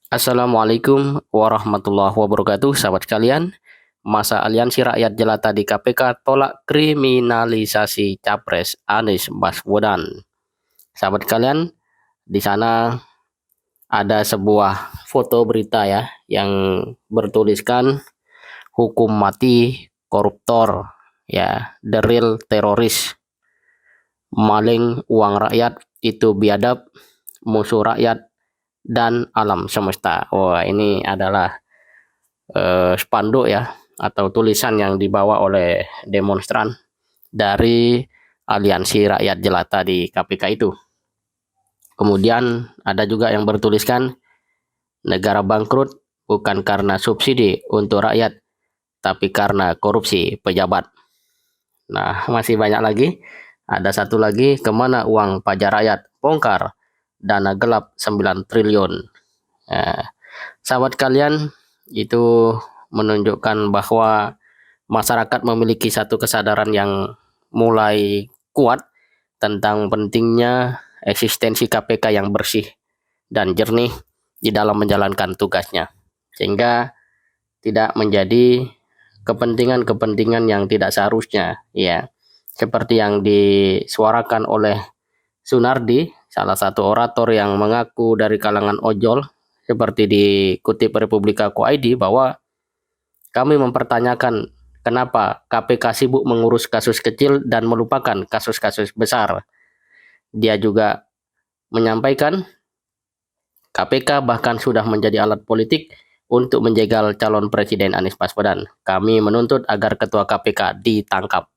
Assalamualaikum warahmatullahi wabarakatuh, sahabat sekalian. Masa Aliansi Rakyat Jelata di KPK tolak kriminalisasi Capres Anies Baswedan. Sahabat sekalian, di sana ada sebuah foto berita ya yang bertuliskan hukum mati koruptor ya, the real teroris, maling uang rakyat itu biadab, musuh rakyat dan alam semesta. Wah, ini adalah spanduk ya atau tulisan yang dibawa oleh demonstran dari Aliansi Rakyat Jelata di KPK itu. Kemudian ada juga yang bertuliskan negara bangkrut bukan karena subsidi untuk rakyat, tapi karena korupsi pejabat. Nah, masih banyak lagi. Ada satu lagi, kemana uang pajak rakyat? Bongkar dana gelap 9 triliun. Nah, sahabat kalian, itu menunjukkan bahwa masyarakat memiliki satu kesadaran yang mulai kuat tentang pentingnya eksistensi KPK yang bersih dan jernih di dalam menjalankan tugasnya, sehingga tidak menjadi kepentingan-kepentingan yang tidak seharusnya ya, seperti yang disuarakan oleh Sunardi, salah satu orator yang mengaku dari kalangan ojol, seperti dikutip Republika.co.id, bahwa kami mempertanyakan kenapa KPK sibuk mengurus kasus kecil dan melupakan kasus-kasus besar. Dia juga menyampaikan KPK bahkan sudah menjadi alat politik untuk menjegal calon Presiden Anies Baswedan. Kami menuntut agar Ketua KPK ditangkap.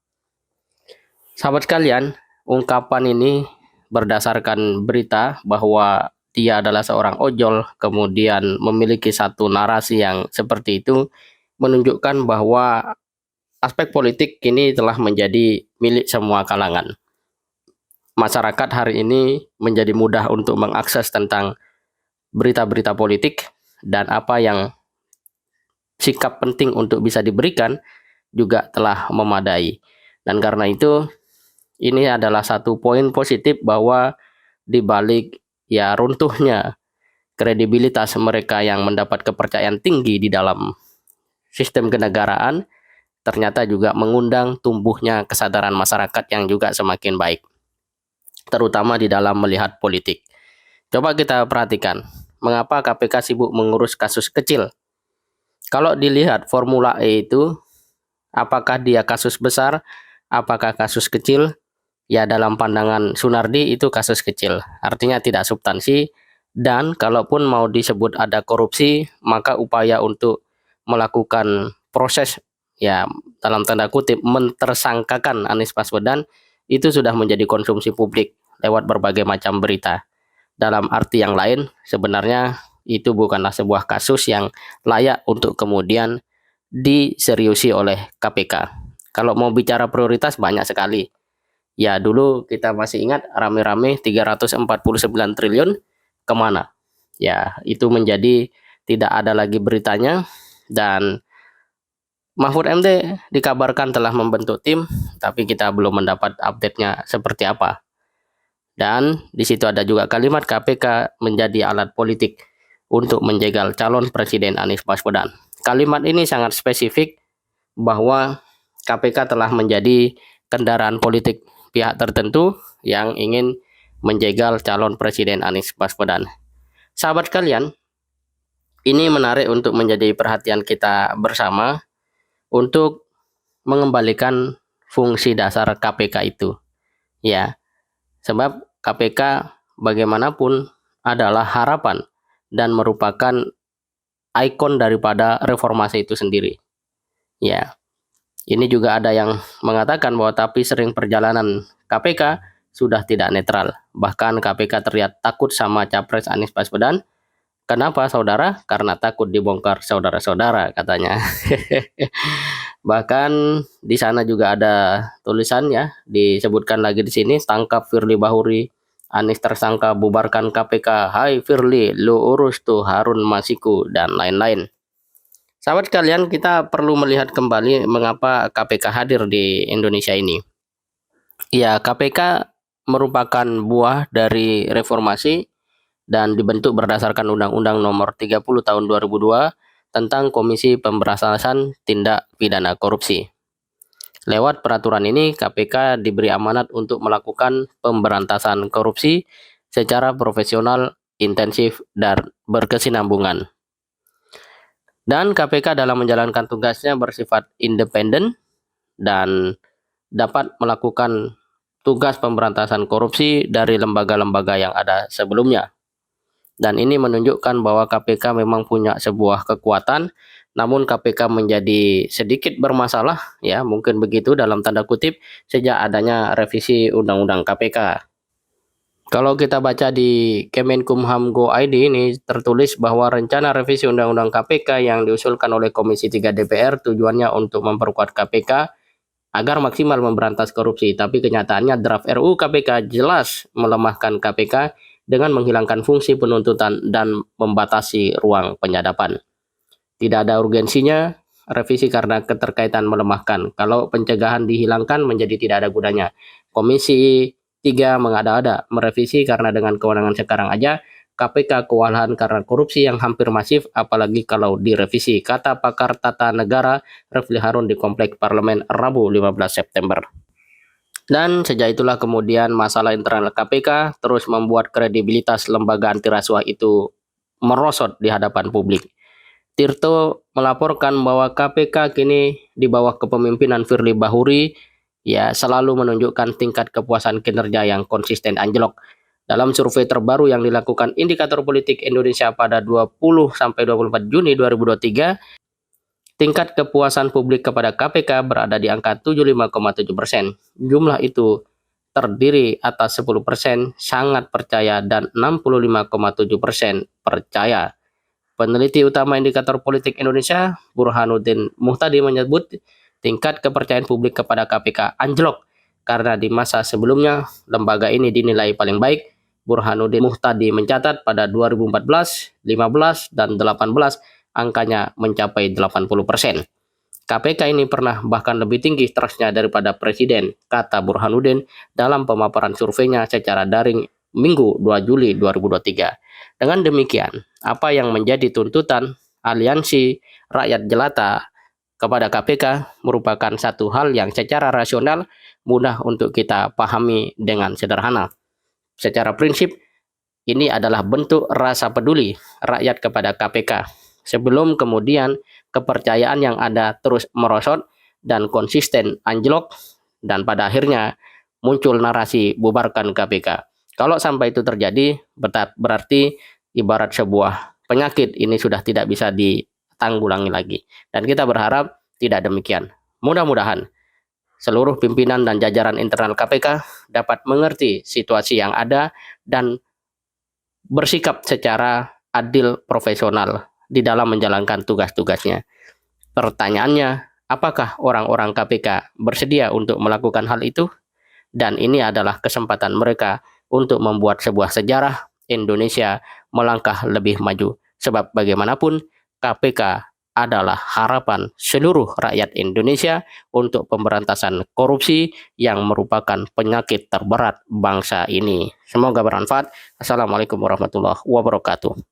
Sahabat sekalian, ungkapan ini berdasarkan berita bahwa dia adalah seorang ojol, kemudian memiliki satu narasi yang seperti itu, menunjukkan bahwa aspek politik kini telah menjadi milik semua kalangan. Masyarakat hari ini menjadi mudah untuk mengakses tentang berita-berita politik, dan apa yang sikap penting untuk bisa diberikan juga telah memadai. Dan karena itu, ini adalah satu poin positif bahwa di balik ya runtuhnya kredibilitas mereka yang mendapat kepercayaan tinggi di dalam sistem kenegaraan, ternyata juga mengundang tumbuhnya kesadaran masyarakat yang juga semakin baik, terutama di dalam melihat politik. Coba kita perhatikan, mengapa KPK sibuk mengurus kasus kecil? Kalau dilihat formula E itu, apakah dia kasus besar, apakah kasus kecil? Ya, dalam pandangan Sunardi itu kasus kecil, artinya tidak substansi, dan kalaupun mau disebut ada korupsi, maka upaya untuk melakukan proses ya dalam tanda kutip mentersangkakan Anies Baswedan itu sudah menjadi konsumsi publik lewat berbagai macam berita. Dalam arti yang lain, sebenarnya itu bukanlah sebuah kasus yang layak untuk kemudian diseriusi oleh KPK. Kalau mau bicara prioritas banyak sekali. Ya, dulu kita masih ingat rame-rame 349 triliun kemana? Ya, itu menjadi tidak ada lagi beritanya, dan Mahfud MD dikabarkan telah membentuk tim, tapi kita belum mendapat update-nya seperti apa. Dan di situ ada juga kalimat KPK menjadi alat politik untuk menjegal calon Presiden Anies Baswedan. Kalimat ini sangat spesifik bahwa KPK telah menjadi kendaraan politik pihak tertentu yang ingin menjegal calon Presiden Anies Baswedan. Sahabat kalian, ini menarik untuk menjadi perhatian kita bersama untuk mengembalikan fungsi dasar KPK itu. Ya, sebab KPK bagaimanapun adalah harapan dan merupakan ikon daripada reformasi itu sendiri. Ya, ini juga ada yang mengatakan bahwa tapi sering perjalanan KPK sudah tidak netral. Bahkan KPK terlihat takut sama Capres Anies Baswedan. Kenapa saudara? Karena takut dibongkar saudara-saudara katanya. Bahkan di sana juga ada tulisannya, disebutkan lagi di sini, tangkap Firly Bahuri, Anies tersangka, bubarkan KPK, hai Firly, lu urus tuh Harun Masiku, dan lain-lain. Sahabat sekalian, kita perlu melihat kembali mengapa KPK hadir di Indonesia ini. Ya, KPK merupakan buah dari reformasi dan dibentuk berdasarkan Undang-Undang Nomor 30 Tahun 2002 tentang Komisi Pemberantasan Tindak Pidana Korupsi. Lewat peraturan ini, KPK diberi amanat untuk melakukan pemberantasan korupsi secara profesional, intensif, dan berkesinambungan. Dan KPK dalam menjalankan tugasnya bersifat independen dan dapat melakukan tugas pemberantasan korupsi dari lembaga-lembaga yang ada sebelumnya. Dan ini menunjukkan bahwa KPK memang punya sebuah kekuatan, namun KPK menjadi sedikit bermasalah, ya mungkin begitu dalam tanda kutip, sejak adanya revisi Undang-Undang KPK. Kalau kita baca di Kemenkumham.go.id ini tertulis bahwa rencana revisi Undang-Undang KPK yang diusulkan oleh Komisi 3 DPR tujuannya untuk memperkuat KPK agar maksimal memberantas korupsi. Tapi kenyataannya draft RUU KPK jelas melemahkan KPK dengan menghilangkan fungsi penuntutan dan membatasi ruang penyadapan. Tidak ada urgensinya revisi karena keterkaitan melemahkan. Kalau pencegahan dihilangkan menjadi tidak ada gunanya. Komisi 3 mengada-ada merevisi karena dengan kewenangan sekarang aja KPK kewalahan karena korupsi yang hampir masif, apalagi kalau direvisi, kata pakar tata negara Refli Harun di Komplek Parlemen Rabu 15 September. Dan sejak itulah kemudian masalah internal KPK terus membuat kredibilitas lembaga anti rasuah itu merosot di hadapan publik. Tirto melaporkan bahwa KPK kini di bawah kepemimpinan Firly Bahuri ya selalu menunjukkan tingkat kepuasan kinerja yang konsisten anjlok. Dalam survei terbaru yang dilakukan Indikator Politik Indonesia pada 20-24 Juni 2023, tingkat kepuasan publik kepada KPK berada di angka 75,7%. Jumlah itu terdiri atas 10% sangat percaya dan 65,7% percaya. Peneliti utama Indikator Politik Indonesia, Burhanuddin Muhtadi menyebut tingkat kepercayaan publik kepada KPK anjlok karena di masa sebelumnya lembaga ini dinilai paling baik. Burhanuddin Muhtadi mencatat pada 2014, 15, dan 18 angkanya mencapai 80%. KPK ini pernah bahkan lebih tinggi trustnya daripada Presiden, kata Burhanuddin dalam pemaparan surveinya secara daring Minggu 2 Juli 2023. Dengan demikian, apa yang menjadi tuntutan Aliansi Rakyat Jelata kepada KPK merupakan satu hal yang secara rasional mudah untuk kita pahami dengan sederhana. Secara prinsip, ini adalah bentuk rasa peduli rakyat kepada KPK. Sebelum kemudian kepercayaan yang ada terus merosot dan konsisten anjlok, dan pada akhirnya muncul narasi bubarkan KPK. Kalau sampai itu terjadi, berarti ibarat sebuah penyakit ini sudah tidak bisa ditanggulangi lagi. Dan kita berharap tidak demikian. Mudah-mudahan seluruh pimpinan dan jajaran internal KPK dapat mengerti situasi yang ada dan bersikap secara adil profesional di dalam menjalankan tugas-tugasnya. Pertanyaannya, apakah orang-orang KPK bersedia untuk melakukan hal itu? Dan ini adalah kesempatan mereka untuk membuat sebuah sejarah Indonesia melangkah lebih maju. Sebab bagaimanapun KPK adalah harapan seluruh rakyat Indonesia untuk pemberantasan korupsi yang merupakan penyakit terberat bangsa ini. Semoga bermanfaat. Assalamualaikum warahmatullahi wabarakatuh.